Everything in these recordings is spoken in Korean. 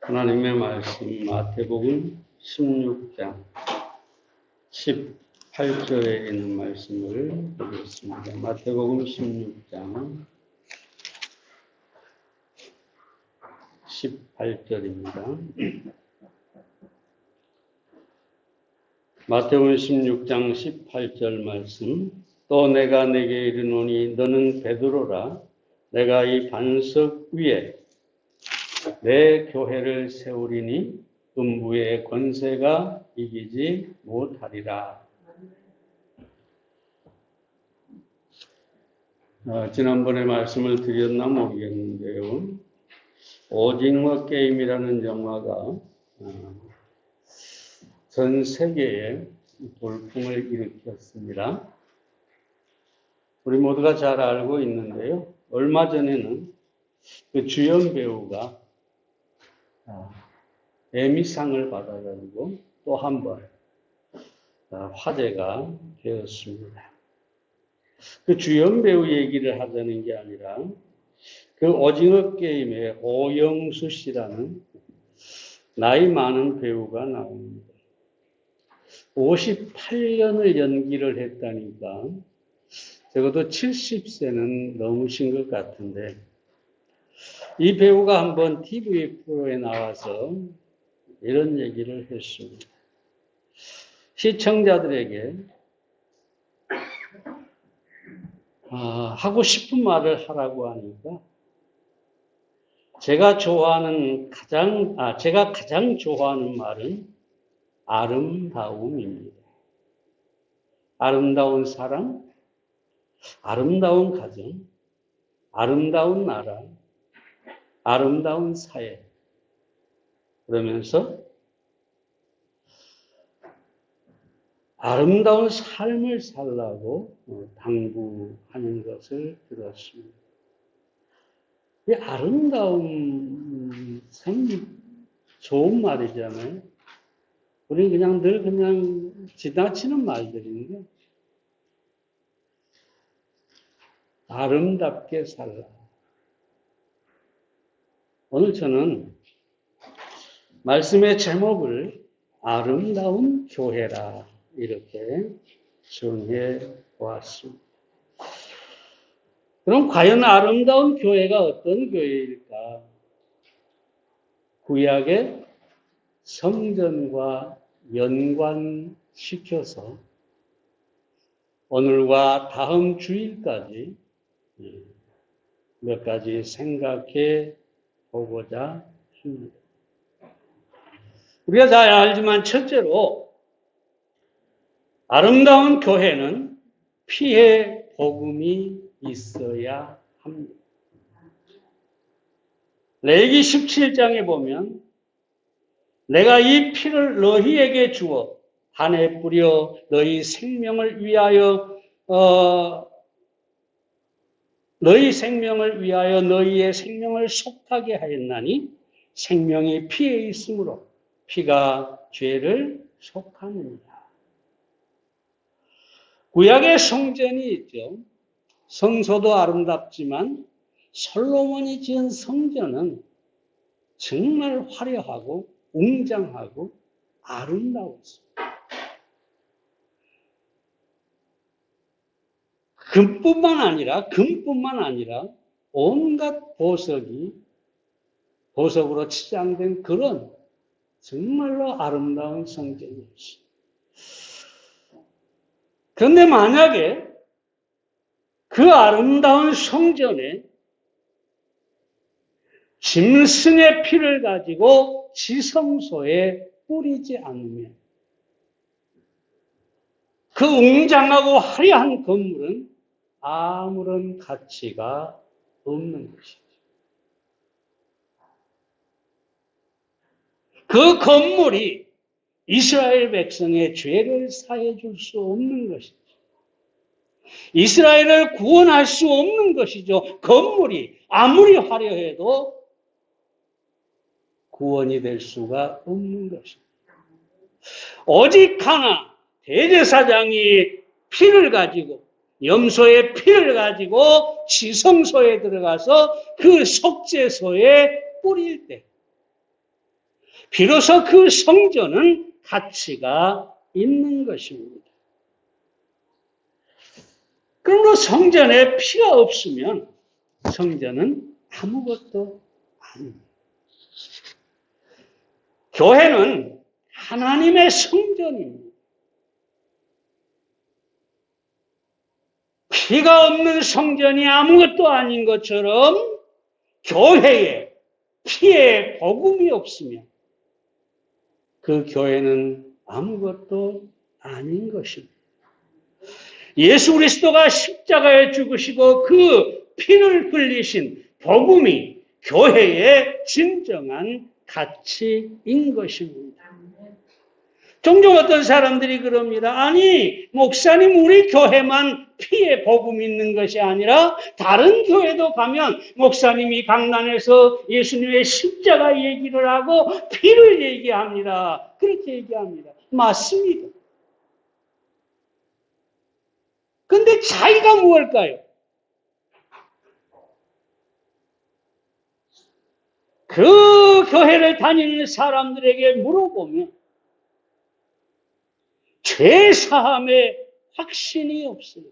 하나님의 말씀 마태복음 16장 18절에 있는 말씀을 보겠습니다. 마태복음 16장 18절입니다. 마태복음 16장 18절 말씀. 또 내가 네게 이르노니 너는 베드로라. 내가 이 반석 위에 내 교회를 세우리니 음부의 권세가 이기지 못하리라. 지난번에 말씀을 드렸나 모르겠는데요. 오징어 게임이라는 영화가 전 세계에 돌풍을 일으켰습니다. 우리 모두가 잘 알고 있는데요. 얼마 전에는 그 주연 배우가 에미상을 받아가지고 또 한 번 화제가 되었습니다. 그 주연 배우 얘기를 하자는 게 아니라 그 오징어 게임에 오영수 씨라는 나이 많은 배우가 나옵니다. 58년을 연기를 했다니까 적어도 70세는 넘으신 것 같은데 이 배우가 한번 TV 프로에 나와서 이런 얘기를 했습니다. 시청자들에게 하고 싶은 말을 하라고 하니까 제가 가장 좋아하는 말은 아름다움입니다. 아름다운 사람, 아름다운 가정, 아름다운 나라, 아름다운 사회. 그러면서 아름다운 삶을 살라고 당부하는 것을 들었습니다. 이 아름다움 참 좋은 말이잖아요. 우리는 그냥 늘 지나치는 말들인데 아름답게 살라. 오늘 저는 말씀의 제목을 아름다운 교회라 이렇게 정해 보았습니다. 그럼 과연 아름다운 교회가 어떤 교회일까? 구약의 성전과 연관시켜서 오늘과 다음 주일까지 몇 가지 생각해 보고자 합니다. 우리가 잘 알지만 첫째로 아름다운 교회는 피의 복음이 있어야 합니다. 레위기 17장에 보면 내가 이 피를 너희에게 주어 단에 뿌려 너희 생명을 위하여 너희의 생명을 속하게 하였나니 생명이 피에 있으므로 피가 죄를 속하느니라. 구약의 성전이 있죠. 성소도 아름답지만 솔로몬이 지은 성전은 정말 화려하고 웅장하고 아름다웠습니다. 금뿐만 아니라 온갖 보석으로 치장된 그런 정말로 아름다운 성전이었습니다. 그런데 만약에 그 아름다운 성전에 짐승의 피를 가지고 지성소에 뿌리지 않으면 그 웅장하고 화려한 건물은 아무런 가치가 없는 것이죠. 그 건물이 이스라엘 백성의 죄를 사해 줄 수 없는 것이죠. 이스라엘을 구원할 수 없는 것이죠. 건물이 아무리 화려해도 구원이 될 수가 없는 것입니다. 오직 하나 대제사장이 피를 가지고 염소의 피를 가지고 지성소에 들어가서 그 속죄소에 뿌릴 때 비로소 그 성전은 가치가 있는 것입니다. 그러므로 성전에 피가 없으면 성전은 아무것도 아닙니다. 교회는 하나님의 성전입니다. 피가 없는 성전이 아무것도 아닌 것처럼 교회에 피의 복음이 없으면 그 교회는 아무것도 아닌 것입니다. 예수 그리스도가 십자가에 죽으시고 그 피를 흘리신 복음이 교회의 진정한 가치인 것입니다. 종종 어떤 사람들이 그럽니다. 아니, 목사님 우리 교회만 피의 복음이 있는 것이 아니라 다른 교회도 가면 목사님이 강단에서 예수님의 십자가 얘기를 하고 피를 얘기합니다. 그렇게 얘기합니다. 맞습니다. 근데 차이가 무엇일까요? 그 교회를 다니는 사람들에게 물어보면 죄사함의 확신이 없어요.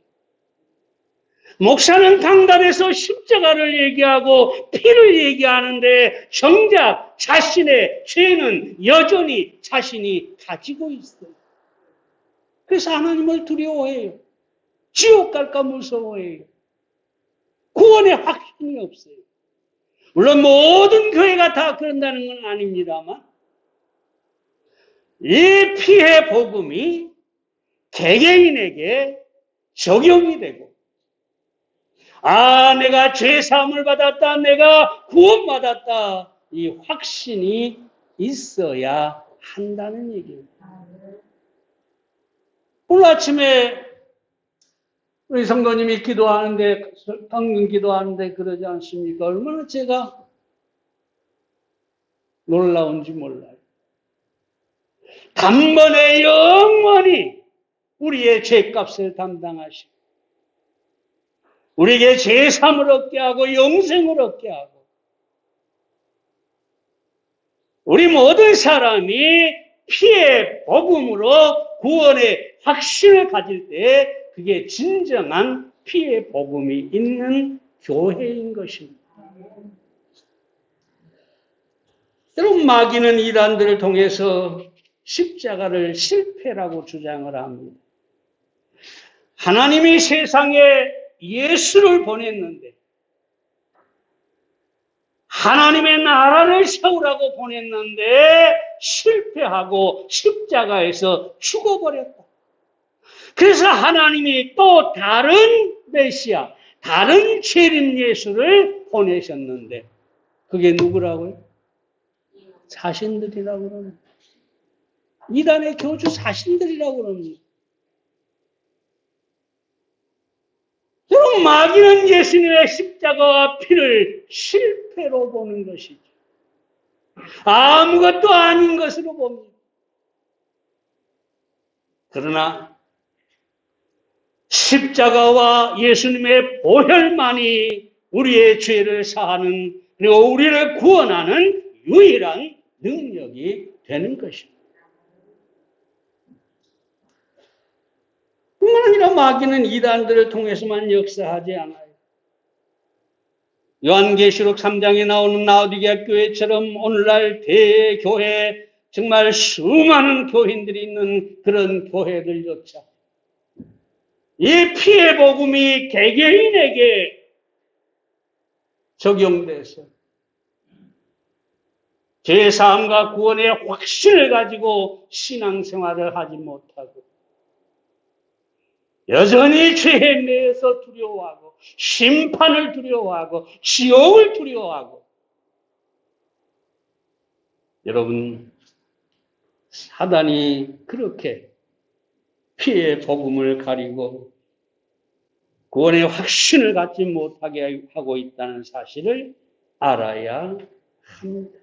목사는 강단에서 십자가를 얘기하고 피를 얘기하는데 정작 자신의 죄는 여전히 자신이 가지고 있어요. 그래서 하나님을 두려워해요. 지옥 갈까 무서워해요. 구원의 확신이 없어요. 물론 모든 교회가 다 그런다는 건 아닙니다만 이 피의 복음이 개개인에게 적용이 되고 내가 죄사함을 받았다, 내가 구원받았다 이 확신이 있어야 한다는 얘기입니다. 오늘 아침에 우리 성도님이 기도하는데, 방금 기도하는데 그러지 않습니까? 얼마나 제가 놀라운지 몰라요. 단번에 영원히 우리의 죄값을 담당하시고 우리에게 죄사함을 얻게 하고 영생을 얻게 하고 우리 모든 사람이 피의 복음으로 구원의 확신을 가질 때 그게 진정한 피의 복음이 있는 교회인 것입니다. 여러분, 마귀는 이단들을 통해서 십자가를 실패라고 주장을 합니다. 하나님이 세상에 예수를 보냈는데 하나님의 나라를 세우라고 보냈는데 실패하고 십자가에서 죽어버렸다. 그래서 하나님이 또 다른 메시아, 다른 재림 예수를 보내셨는데 그게 누구라고요? 자신들이라고 그럽니다. 이단의 교주 자신들이라고 그럽니다. 여러분, 마귀는 예수님의 십자가와 피를 실패로 보는 것이죠. 아무것도 아닌 것으로 봅니다. 그러나 십자가와 예수님의 보혈만이 우리의 죄를 사하는 그리고 우리를 구원하는 유일한 능력이 되는 것입니다. 뿐만 아니라 마귀는 이단들을 통해서만 역사하지 않아요. 요한계시록 3장에 나오는 라오디게아 교회처럼 오늘날 대교회 정말 수많은 교인들이 있는 그런 교회들조차 이 피의 복음이 개개인에게 적용돼서 죄사함과 구원의 확신을 가지고 신앙생활을 하지 못하고 여전히 죄에 매여서 두려워하고 심판을 두려워하고 지옥을 두려워하고 여러분, 사단이 그렇게 피의 복음을 가리고 구원의 확신을 갖지 못하게 하고 있다는 사실을 알아야 합니다.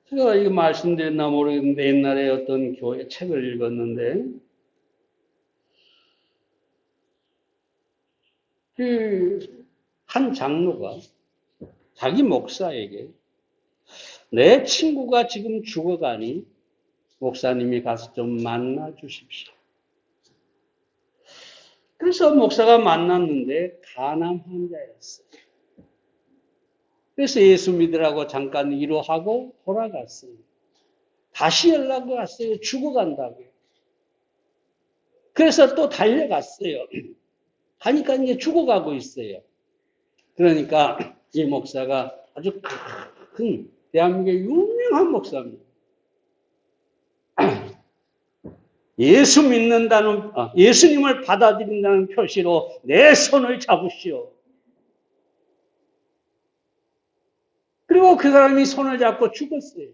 제가 이거 말씀드렸나 모르겠는데 옛날에 어떤 교회 책을 읽었는데 한 장로가 자기 목사에게 내 친구가 지금 죽어가니 목사님이 가서 좀 만나 주십시오. 그래서 목사가 만났는데 간암 환자였어요. 그래서 예수 믿으라고 잠깐 위로하고 돌아갔어요. 다시 연락이 왔어요. 죽어간다고요. 그래서 또 달려갔어요. 하니까 이제 죽어가고 있어요. 그러니까 이 목사가 아주 큰 대한민국의 유명한 목사입니다. 예수님을 받아들인다는 표시로 내 손을 잡으시오. 그리고 그 사람이 손을 잡고 죽었어요.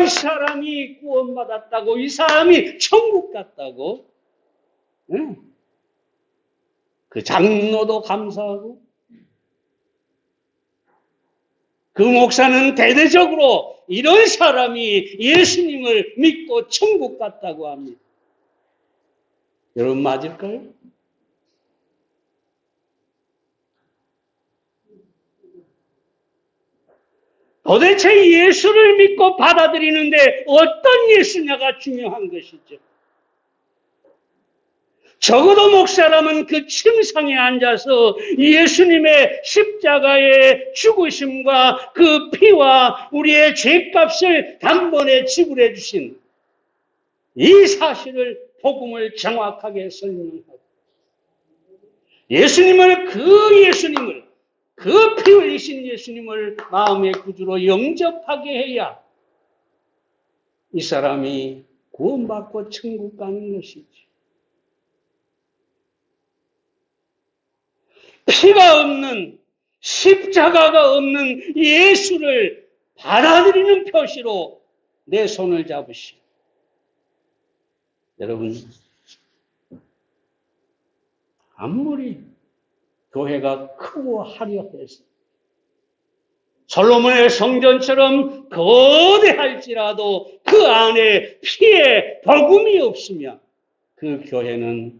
이 사람이 구원받았다고, 이 사람이 천국 갔다고. 그 장로도 감사하고, 그 목사는 대대적으로 이런 사람이 예수님을 믿고 천국 갔다고 합니다. 여러분 맞을까요? 도대체 예수를 믿고 받아들이는데 어떤 예수냐가 중요한 것이죠. 적어도 목사라면 그 침상에 앉아서 예수님의 십자가의 죽으심과 그 피와 우리의 죄값을 단번에 지불해 주신 이 사실을, 복음을 정확하게 설명하고 예수님을, 그 피 흘리신 예수님을 마음의 구주로 영접하게 해야 이 사람이 구원받고 천국 가는 것이지. 피가 없는, 십자가가 없는 예수를 받아들이는 표시로 내 손을 잡으시오. 여러분, 아무리 교회가 크고 화려해서 솔로몬의 성전처럼 거대할지라도 그 안에 피의 복음이 없으면 그 교회는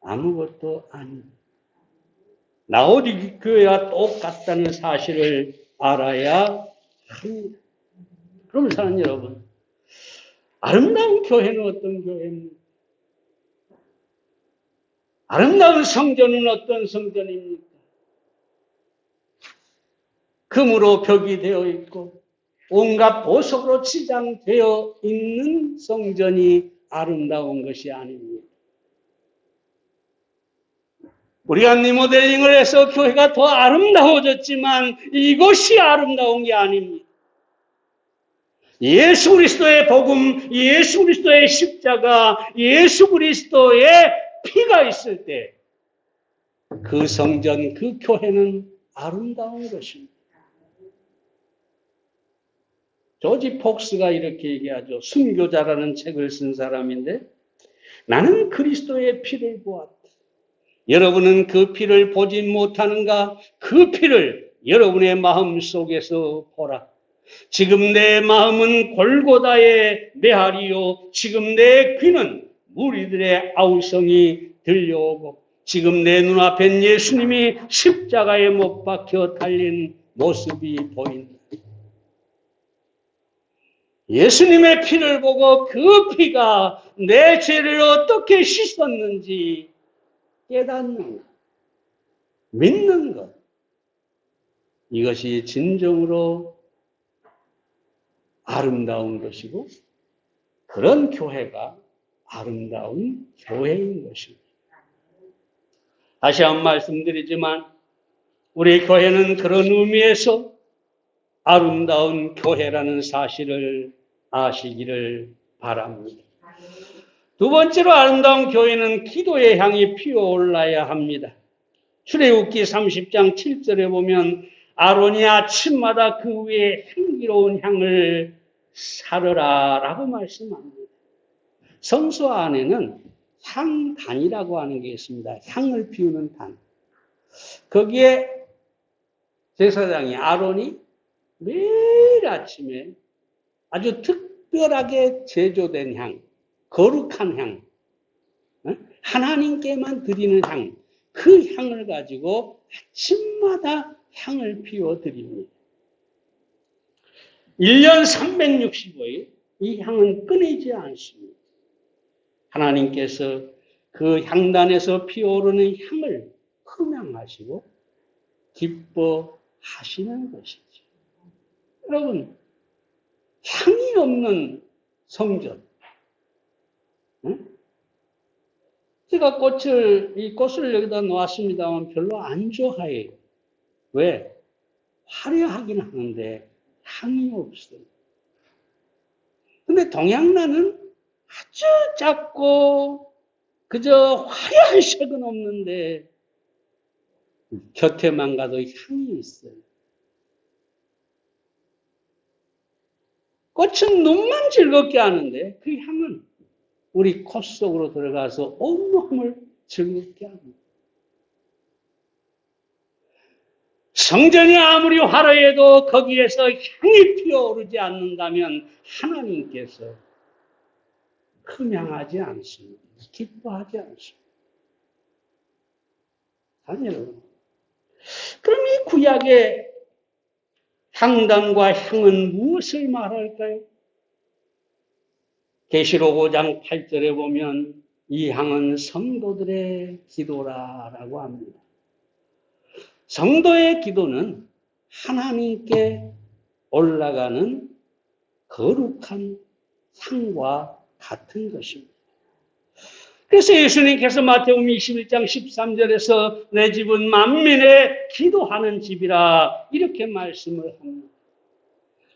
아무것도 아닙니다. 라오디게 교회와 똑같다는 사실을 알아야 합니다. 그럼 사는 여러분, 아름다운 교회는 어떤 교회입니까? 아름다운 성전은 어떤 성전입니까? 금으로 벽이 되어 있고 온갖 보석으로 치장되어 있는 성전이 아름다운 것이 아닙니다. 우리가 리모델링을 해서 교회가 더 아름다워졌지만 이것이 아름다운 게 아닙니다. 예수 그리스도의 복음, 예수 그리스도의 십자가, 예수 그리스도의 피가 있을 때 그 성전, 그 교회는 아름다운 것입니다. 조지 폭스가 이렇게 얘기하죠. 순교자라는 책을 쓴 사람인데, 나는 그리스도의 피를 보았다. 여러분은 그 피를 보지 못하는가? 그 피를 여러분의 마음 속에서 보라. 지금 내 마음은 골고다의 메아리요, 지금 내 귀는 무리들의 아우성이 들려오고, 지금 내 눈앞엔 예수님이 십자가에 못 박혀 달린 모습이 보인다. 예수님의 피를 보고 그 피가 내 죄를 어떻게 씻었는지 깨닫는 것, 믿는 것, 이것이 진정으로 아름다운 것이고 그런 교회가 아름다운 교회인 것입니다. 다시 한번 말씀드리지만 우리 교회는 그런 의미에서 아름다운 교회라는 사실을 아시기를 바랍니다. 두 번째로 아름다운 교회는 기도의 향이 피어올라야 합니다. 출애굽기 30장 7절에 보면 아론이 아침마다 그 위에 향기로운 향을 사르라 라고 말씀합니다. 성소 안에는 향단이라고 하는 게 있습니다. 향을 피우는 단. 거기에 제사장이 아론이 매일 아침에 아주 특별하게 제조된 향, 거룩한 향, 하나님께만 드리는 향, 그 향을 가지고 아침마다 향을 피워드립니다. 1년 365일 이 향은 끊이지 않습니다. 하나님께서 그 향단에서 피어오르는 향을 흠양하시고 기뻐하시는 것이죠. 여러분, 향이 없는 성전. 응? 제가 이 꽃을 여기다 놓았습니다만 별로 안 좋아해요. 왜? 화려하긴 하는데 향이 없어요. 근데 동양나는 아주 작고 그저 화려한 색은 없는데 곁에만 가도 향이 있어요. 꽃은 눈만 즐겁게 하는데 그 향은 우리 콧 속으로 들어가서 온몸을 즐겁게 합니다. 성전이 아무리 화려해도 거기에서 향이 피어오르지 않는다면 하나님께서 흠양하지 않습니다. 기뻐하지 않습니다. 아니 여러분, 그럼 이 구약의 향단과 향은 무엇을 말할까요? 계시록 5장 8절에 보면 이 향은 성도들의 기도라라고 합니다. 성도의 기도는 하나님께 올라가는 거룩한 향과 같은 것입니다. 그래서 예수님께서 마태복음 21장 13절에서 내 집은 만민의 기도하는 집이라 이렇게 말씀을 합니다.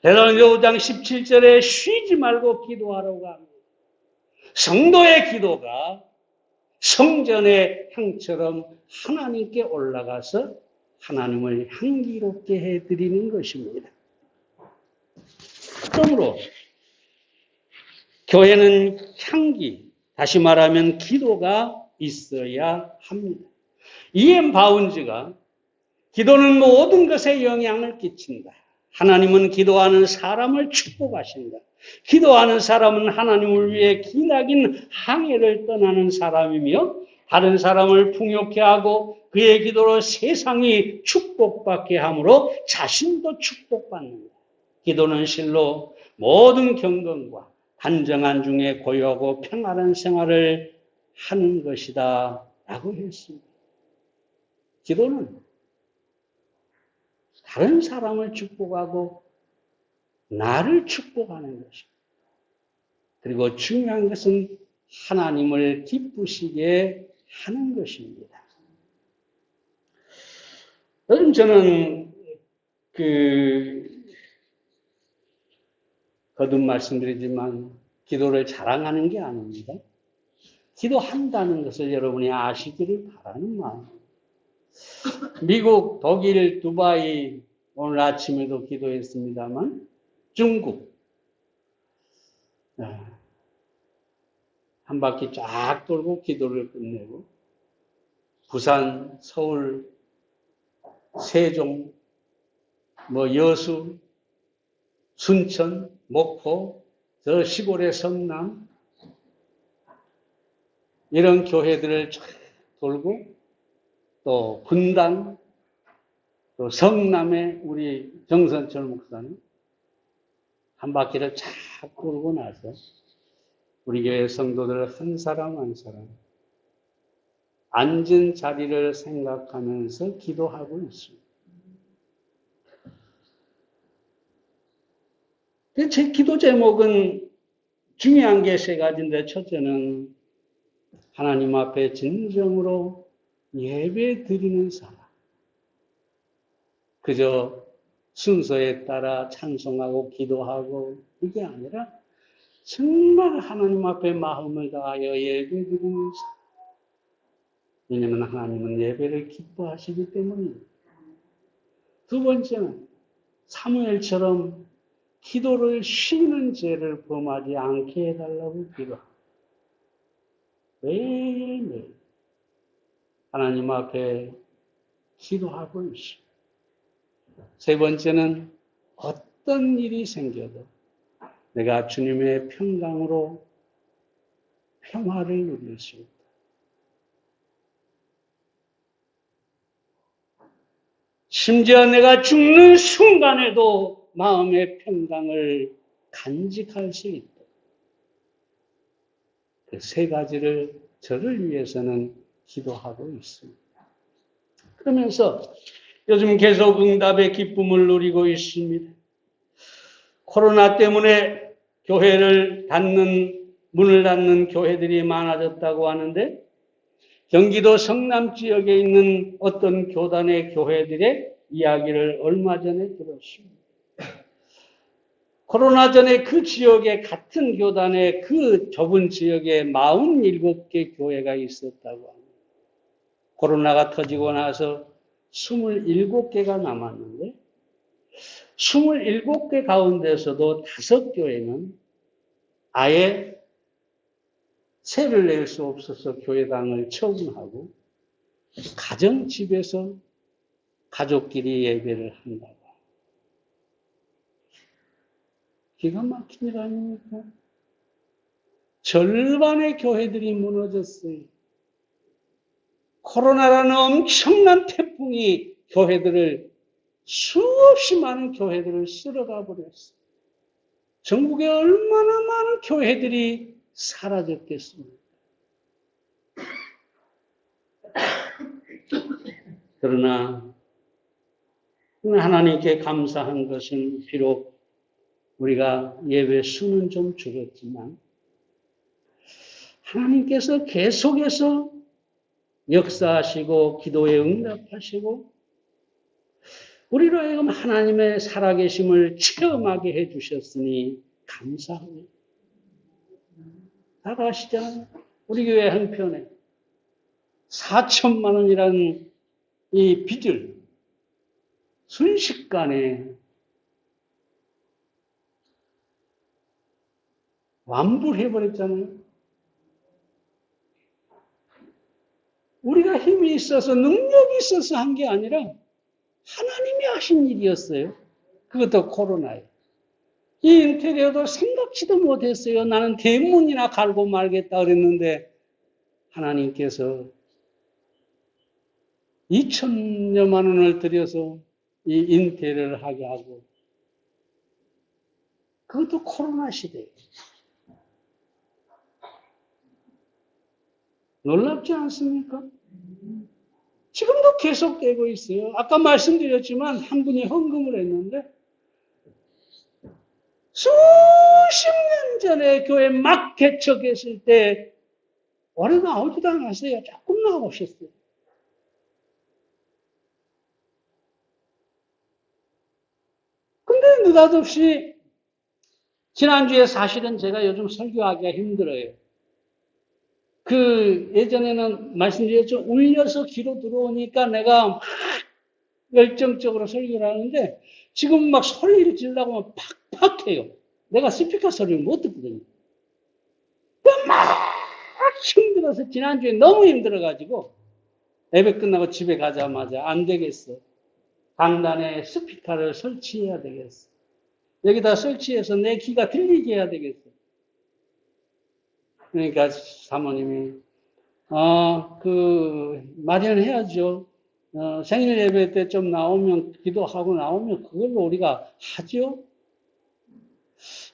베드로전서 5장 17절에 쉬지 말고 기도하라고 합니다. 성도의 기도가 성전의 향처럼 하나님께 올라가서 하나님을 향기롭게 해드리는 것입니다. 그러므로 교회는 향기, 다시 말하면 기도가 있어야 합니다. 이엠 바운즈가 기도는 모든 것에 영향을 끼친다. 하나님은 기도하는 사람을 축복하신다. 기도하는 사람은 하나님을 위해 기나긴 항해를 떠나는 사람이며 다른 사람을 풍요케 하고 그의 기도로 세상이 축복받게 하므로 자신도 축복받는다. 기도는 실로 모든 경건과 단정한 중에 고요하고 평안한 생활을 하는 것이다 라고 했습니다. 기도는 다른 사람을 축복하고 나를 축복하는 것입니다. 그리고 중요한 것은 하나님을 기쁘시게 하는 것입니다. 여러분, 저는 거듭 말씀드리지만 기도를 자랑하는 게 아닙니다. 기도한다는 것을 여러분이 아시기를 바라는 마음입니다. 미국, 독일, 두바이 오늘 아침에도 기도했습니다만 중국 한 바퀴 쫙 돌고 기도를 끝내고 부산, 서울, 세종, 여수, 순천, 목포, 저 시골의 성남 이런 교회들을 쫙 돌고 또 분당, 또 성남의 우리 정선철 목사님 한 바퀴를 쫙 돌고 나서 우리 교회 성도들 한 사람 한 사람 앉은 자리를 생각하면서 기도하고 있습니다. 제 기도 제목은 중요한 게 세 가지인데 첫째는 하나님 앞에 진정으로 예배 드리는 사람. 그저 순서에 따라 찬송하고 기도하고 이게 아니라 정말 하나님 앞에 마음을 다하여 예배 드리는 사람. 왜냐하면 하나님은 예배를 기뻐하시기 때문입니다. 두 번째는 사무엘처럼 기도를 쉬는 죄를 범하지 않게 해달라고 기도합니다. 매일매일 하나님 앞에 기도하고 있습니다. 세 번째는 어떤 일이 생겨도 내가 주님의 평강으로 평화를 누릴 수 있다. 심지어 내가 죽는 순간에도 마음의 평강을 간직할 수 있다. 그 세 가지를 저를 위해서는 기도하고 있습니다. 그러면서 요즘 계속 응답의 기쁨을 누리고 있습니다. 코로나 때문에 문을 닫는 교회들이 많아졌다고 하는데, 경기도 성남 지역에 있는 어떤 교단의 교회들의 이야기를 얼마 전에 들었습니다. 코로나 전에 그 지역에 같은 교단의 그 좁은 지역에 47개 교회가 있었다고 합니다. 코로나가 터지고 나서 27개가 남았는데 27개 가운데서도 5교회는 아예 세를 낼 수 없어서 교회당을 처분하고 가정집에서 가족끼리 예배를 한다고. 기가 막힌 일 아닙니까? 절반의 교회들이 무너졌어요. 코로나라는 엄청난 태풍이 수없이 많은 교회들을 쓸어가 버렸어요. 전국에 얼마나 많은 교회들이 사라졌겠습니까? 그러나 하나님께 감사한 것은 비록 우리가 예배 수는 좀 줄었지만 하나님께서 계속해서 역사하시고 기도에 응답하시고 우리로 하여금 하나님의 살아계심을 체험하게 해주셨으니 감사합니다. 다 아시잖아요. 우리 교회 한편에 4천만 원이라는 이 빚을 순식간에 완불해버렸잖아요. 우리가 힘이 있어서 능력이 있어서 한 게 아니라 하나님이 하신 일이었어요. 그것도 코로나에. 이 인테리어도 생각지도 못했어요. 나는 대문이나 갈고 말겠다 그랬는데 하나님께서 2천여만 원을 들여서 이 인테리어를 하게 하고 그것도 코로나 시대에. 놀랍지 않습니까? 지금도 계속되고 있어요. 아까 말씀드렸지만 한 분이 헌금을 했는데 수십 년 전에 교회 막 개척했을 때 오래 나오지도 않았어요. 조금 나오셨어요. 근데 느닷없이 지난주에 사실은 제가 요즘 설교하기가 힘들어요. 예전에는 말씀드렸죠. 울려서 귀로 들어오니까 내가 막 열정적으로 설교를 하는데 지금 막 소리를 지르려고 하면 팍팍해요. 내가 스피커 소리를 못 듣거든요. 막 힘들어서 지난주에 너무 힘들어가지고 예배 끝나고 집에 가자마자 안 되겠어. 강단에 스피커를 설치해야 되겠어. 여기다 설치해서 내 귀가 들리게 해야 되겠어. 그러니까 사모님이 마련해야죠. 생일 예배 때 좀 나오면, 기도하고 나오면 그걸로 우리가 하죠.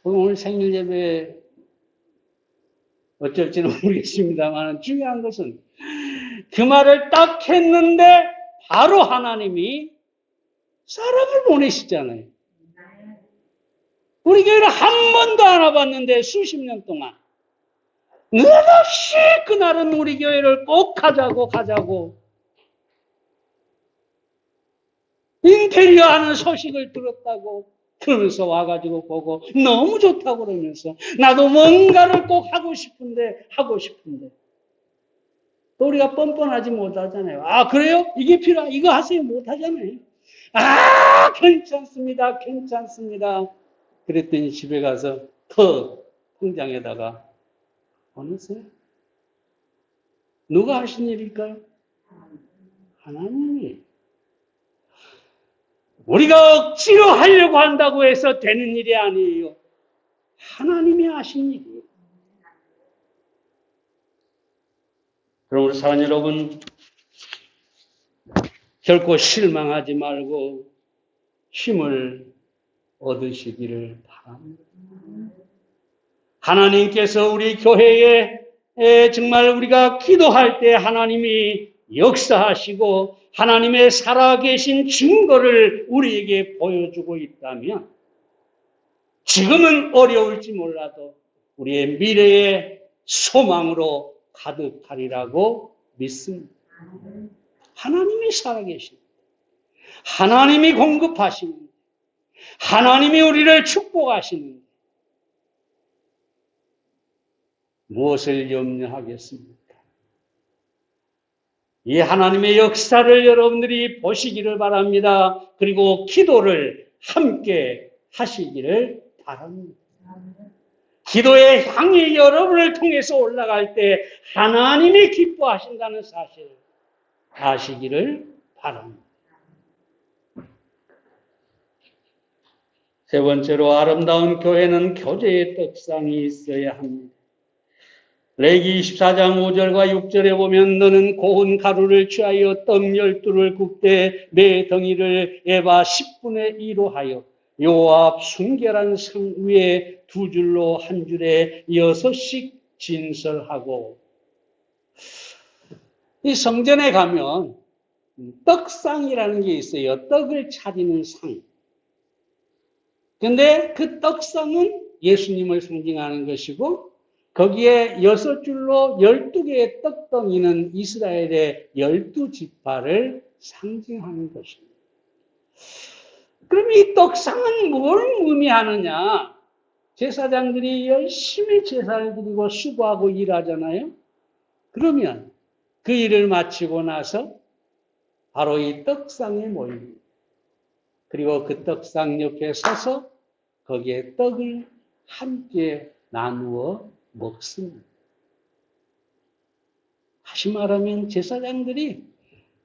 오늘 생일 예배 어쩔지는 모르겠습니다만 중요한 것은 그 말을 딱 했는데 바로 하나님이 사람을 보내시잖아요. 우리 교회를 한 번도 안 와봤는데 수십 년 동안 느닷없이 그날은 우리 교회를 꼭 가자고 인테리어 하는 소식을 들었다고 그러면서 와가지고 보고 너무 좋다고 그러면서 나도 뭔가를 꼭 하고 싶은데 또 우리가 뻔뻔하지 못하잖아요. 아 그래요? 이게 이거 하세요? 못하잖아요. 아 괜찮습니다. 그랬더니 집에 가서 통장에다가 어느새 누가 하신 일일까요? 하나님이. 우리가 억지로 하려고 한다고 해서 되는 일이 아니에요. 하나님이 하신 일이에요. 그럼 우리 사랑하는 여러분, 결코 실망하지 말고 힘을 얻으시기를 바랍니다. 하나님께서 우리 교회에 정말 우리가 기도할 때 하나님이 역사하시고 하나님의 살아계신 증거를 우리에게 보여주고 있다면 지금은 어려울지 몰라도 우리의 미래의 소망으로 가득하리라고 믿습니다. 하나님이 살아계십니다. 하나님이 공급하십니다. 하나님이 우리를 축복하시는 무엇을 염려하겠습니까? 이 하나님의 역사를 여러분들이 보시기를 바랍니다. 그리고 기도를 함께 하시기를 바랍니다. 기도의 향이 여러분을 통해서 올라갈 때 하나님이 기뻐하신다는 사실을 아시기를 바랍니다. 세 번째로 아름다운 교회는 교제의 떡상이 있어야 합니다. 레기 24장 5절과 6절에 보면 너는 고운 가루를 취하여 떡 12를 굽되 매 덩이를 에바 10분의 2로 하여 요압 순결한 상 위에 2줄로 한 줄에 6씩 진설하고. 이 성전에 가면 떡상이라는 게 있어요. 떡을 차리는 상. 근데 그 떡상은 예수님을 상징하는 것이고 거기에 6줄로 12개의 떡덩이는 이스라엘의 12지파를 상징하는 것입니다. 그럼 이 떡상은 뭘 의미하느냐? 제사장들이 열심히 제사를 드리고 수고하고 일하잖아요. 그러면 그 일을 마치고 나서 바로 이 떡상에 모입니다. 그리고 그 떡상 옆에 서서 거기에 떡을 함께 나누어 먹습니다. 다시 말하면 제사장들이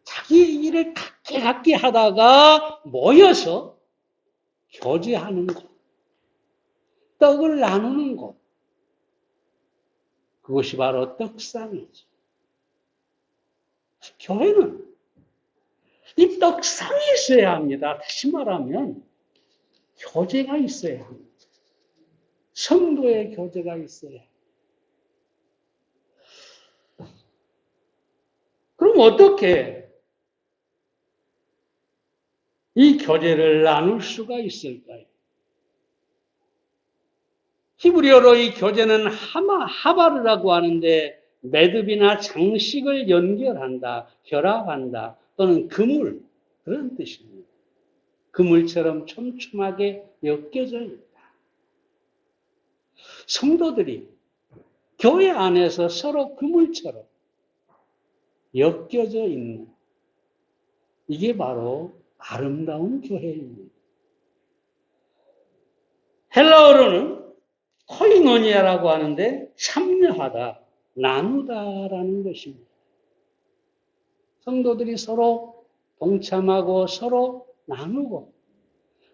자기의 일을 각기 하다가 모여서 교제하는 것, 떡을 나누는 것, 그것이 바로 떡상이죠. 교회는 이 떡상이 있어야 합니다. 다시 말하면 교제가 있어야 합니다. 성도의 교제가 있어야 합니다. 그럼 어떻게 이 교제를 나눌 수가 있을까요? 히브리어로 이 교제는 하바르라고 하는데 매듭이나 장식을 연결한다, 결합한다 또는 그물 그런 뜻입니다. 그물처럼 촘촘하게 엮여져 있다. 성도들이 교회 안에서 서로 그물처럼 엮여져 있는 이게 바로 아름다운 교회입니다. 헬라어로는 코이노니아라고 하는데 참여하다, 나누다라는 것입니다. 성도들이 서로 동참하고 서로 나누고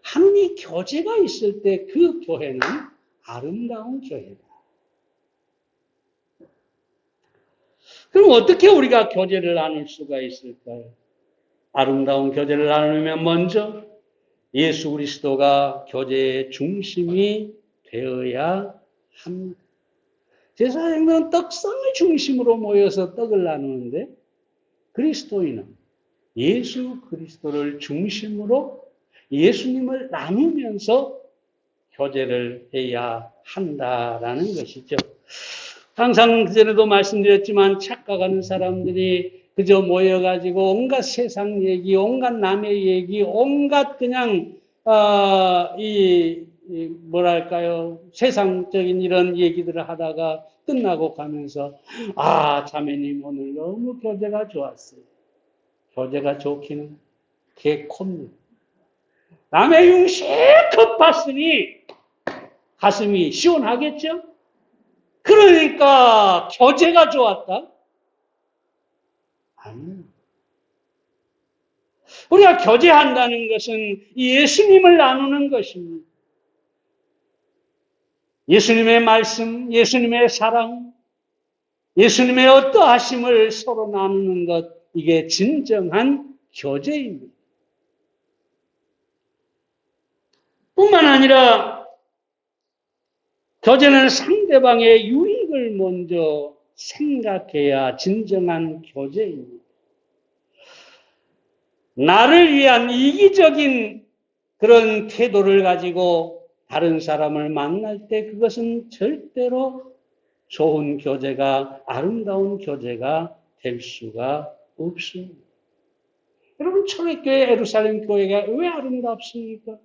하는 이 교제가 있을 때 그 교회는 아름다운 교회다. 그럼 어떻게 우리가 교제를 나눌 수가 있을까요? 아름다운 교제를 나누려면 먼저 예수 그리스도가 교제의 중심이 되어야 합니다. 제사장들은 떡상을 중심으로 모여서 떡을 나누는데 그리스도인은 예수 그리스도를 중심으로 예수님을 나누면서 교제를 해야 한다라는 것이죠. 항상 그전에도 말씀드렸지만 착각하는 사람들이 그저 모여가지고 온갖 세상 얘기, 온갖 남의 얘기, 온갖 그냥 뭐랄까요, 세상적인 이런 얘기들을 하다가 끝나고 가면서 자매님 오늘 너무 교제가 좋았어요. 교제가 좋기는 개코입니다. 남의 흉 실컷 봤으니 가슴이 시원하겠죠? 그러니까 교제가 좋았다? 아니요. 우리가 교제한다는 것은 예수님을 나누는 것입니다. 예수님의 말씀, 예수님의 사랑, 예수님의 어떠하심을 서로 나누는 것, 이게 진정한 교제입니다. 뿐만 아니라 교제는 상대방의 유익을 먼저 생각해야 진정한 교제입니다. 나를 위한 이기적인 그런 태도를 가지고 다른 사람을 만날 때 그것은 절대로 좋은 교제가, 아름다운 교제가 될 수가 없습니다. 여러분, 초대교회 예루살렘 교회가 왜 아름답습니까?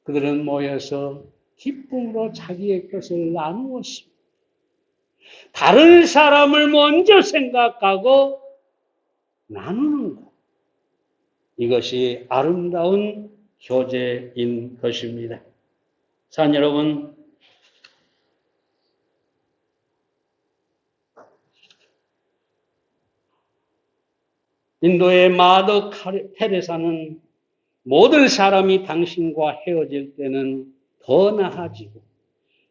그들은 모여서 기쁨으로 자기의 것을 나누었습니다. 다른 사람을 먼저 생각하고 나누는 것. 이것이 아름다운 교제인 것입니다. 사랑 여러분, 인도의 마더 테레사는 모든 사람이 당신과 헤어질 때는 더 나아지고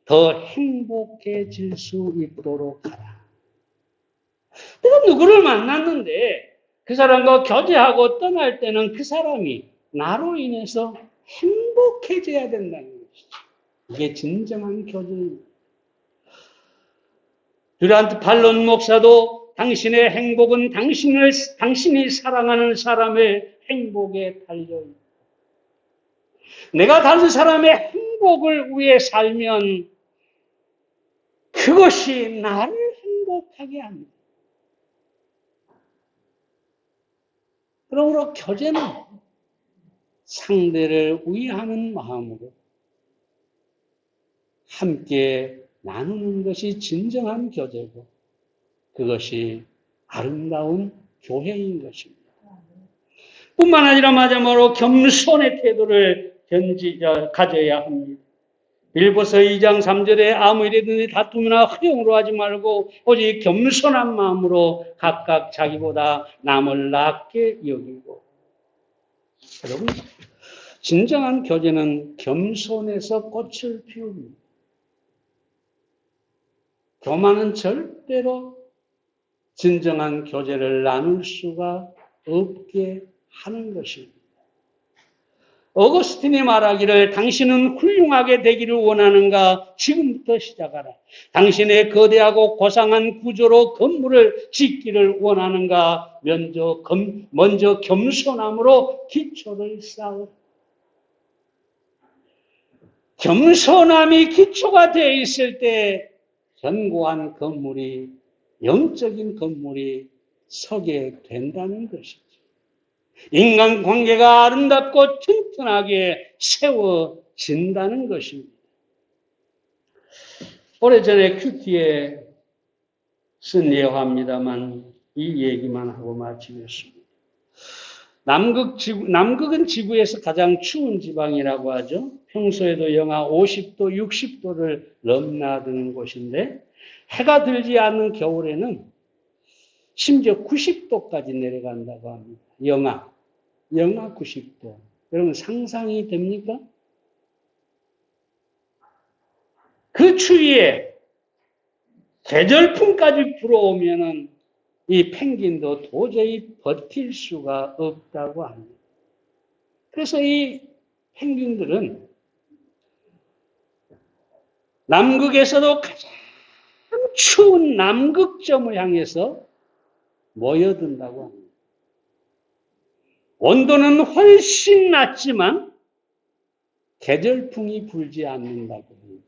더 행복해질 수 있도록 하라. 내가 누구를 만났는데 그 사람과 교제하고 떠날 때는 그 사람이 나로 인해서 행복해져야 된다는 것이죠. 이게 진정한 교제입니다. 듀란트 발론 목사도 당신의 행복은 당신이 사랑하는 사람의 행복에 달려있다. 내가 다른 사람의 행복을 위해 살면 그것이 나를 행복하게 합니다. 그러므로 교제는 상대를 위하는 마음으로 함께 나누는 것이 진정한 교제고 그것이 아름다운 교회인 것입니다. 뿐만 아니라 마지막으로 겸손의 태도를 가져야 합니다. 빌보서 2장 3절에 아무 일이든지 다툼이나 허용으로 하지 말고 오직 겸손한 마음으로 각각 자기보다 남을 낮게 여기고. 여러분, 진정한 교제는 겸손에서 꽃을 피웁니다. 교만은 절대로 진정한 교제를 나눌 수가 없게 하는 것입니다. 어거스틴이 말하기를 당신은 훌륭하게 되기를 원하는가? 지금부터 시작하라. 당신의 거대하고 고상한 구조로 건물을 짓기를 원하는가? 먼저 겸손함으로 기초를 쌓으라. 겸손함이 기초가 되어 있을 때 견고한 건물이, 영적인 건물이 서게 된다는 것이죠. 인간관계가 아름답고 튼튼하게 세워진다는 것입니다. 오래전에 큐티에 쓴 예화입니다만 이 얘기만 하고 마치겠습니다. 남극은 지구에서 가장 추운 지방이라고 하죠. 평소에도 영하 50도, 60도를 넘나드는 곳인데 해가 들지 않는 겨울에는 심지어 90도까지 내려간다고 합니다. 영하 90도. 여러분 상상이 됩니까? 그 추위에 계절풍까지 불어오면은 이 펭귄도 도저히 버틸 수가 없다고 합니다. 그래서 이 펭귄들은 남극에서도 가장 추운 남극점을 향해서 모여든다고 합니다. 온도는 훨씬 낮지만 계절풍이 불지 않는다고 합니다.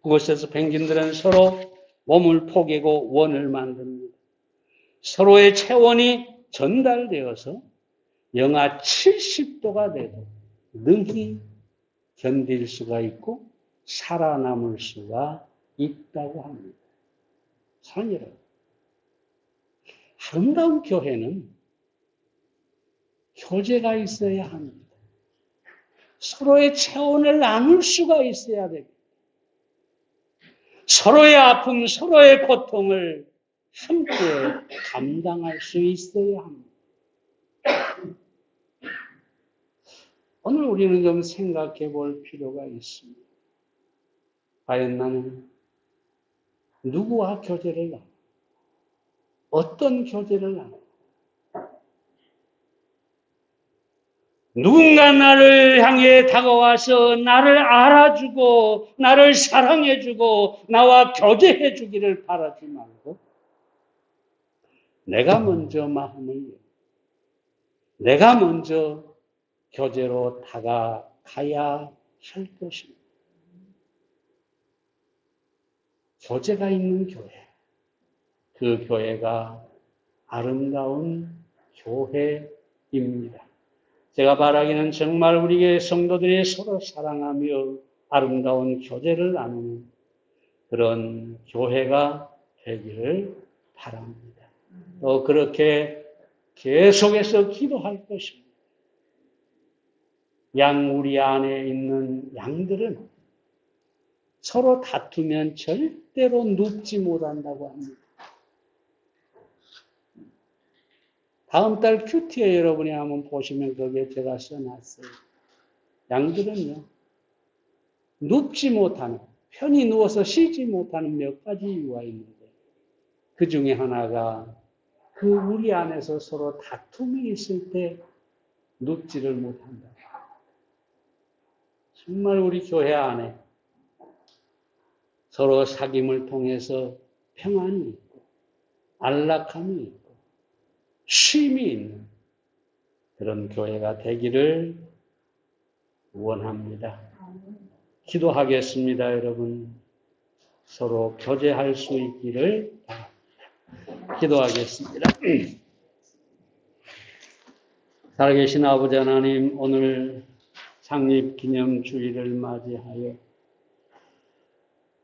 그곳에서 펭귄들은 서로 몸을 포개고 원을 만듭니다. 서로의 체온이 전달되어서 영하 70도가 돼도 능히 견딜 수가 있고 살아남을 수가 있다고 합니다. 사랑하는 여러분, 아름다운 교회는 교제가 있어야 합니다. 서로의 체온을 나눌 수가 있어야 됩니다. 서로의 아픔, 서로의 고통을 함께 감당할 수 있어야 합니다. 오늘 우리는 좀 생각해 볼 필요가 있습니다. 과연 나는 누구와 교제를 나누고 어떤 교제를 나누고 누군가 나를 향해 다가와서 나를 알아주고 나를 사랑해주고 나와 교제해주기를 바라지 말고 내가 먼저 마음을 열고 내가 먼저 교제로 다가가야 할 것입니다. 교제가 있는 교회, 그 교회가 아름다운 교회입니다. 제가 바라기는 정말 우리 성도들이 서로 사랑하며 아름다운 교제를 나누는 그런 교회가 되기를 바랍니다. 또 그렇게 계속해서 기도할 것입니다. 우리 안에 있는 양들은 서로 다투면 절대로 눕지 못한다고 합니다. 다음 달 큐티에 여러분이 한번 보시면 거기에 제가 써놨어요. 양들은요, 눕지 못하는, 편히 누워서 쉬지 못하는 몇 가지 이유가 있는데, 그 중에 하나가 그 우리 안에서 서로 다툼이 있을 때 눕지를 못한다. 정말 우리 교회 안에 서로 사귐을 통해서 평안이 있고, 안락함이 있고, 쉼이 있는 그런 교회가 되기를 원합니다. 기도하겠습니다, 여러분. 서로 교제할 수 있기를 바랍니다. 기도하겠습니다. 살아계신 아버지 하나님, 오늘 창립기념주일을 맞이하여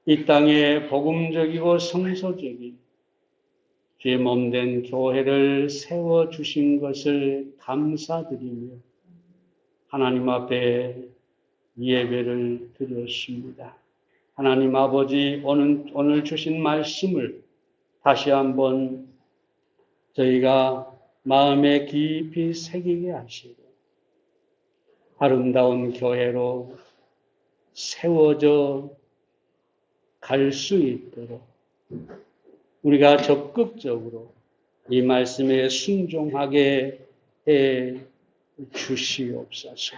이 땅에 복음적이고 성소적인 주의 몸된 교회를 세워주신 것을 감사드리며 하나님 앞에 예배를 드렸습니다. 하나님 아버지, 오늘 주신 말씀을 다시 한번 저희가 마음에 깊이 새기게 하시고 아름다운 교회로 세워져 갈 수 있도록 우리가 적극적으로 이 말씀에 순종하게 해 주시옵소서.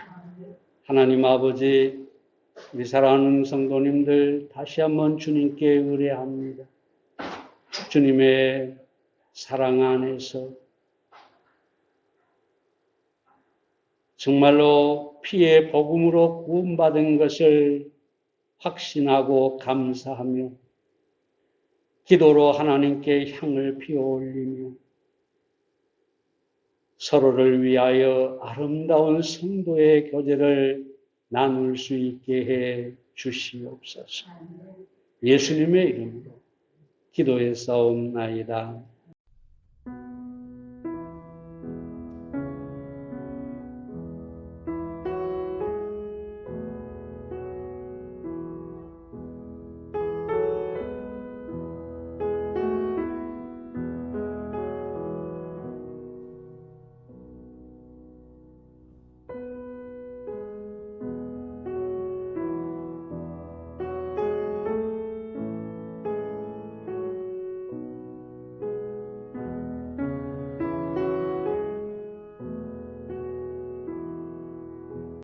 하나님 아버지, 우리 사랑하는 성도님들 다시 한번 주님께 의뢰합니다. 주님의 사랑 안에서 정말로 피의 복음으로 구원받은 것을 확신하고 감사하며 기도로 하나님께 향을 피워올리며 서로를 위하여 아름다운 성도의 교제를 나눌 수 있게 해 주시옵소서. 예수님의 이름으로 기도했사옵나이다.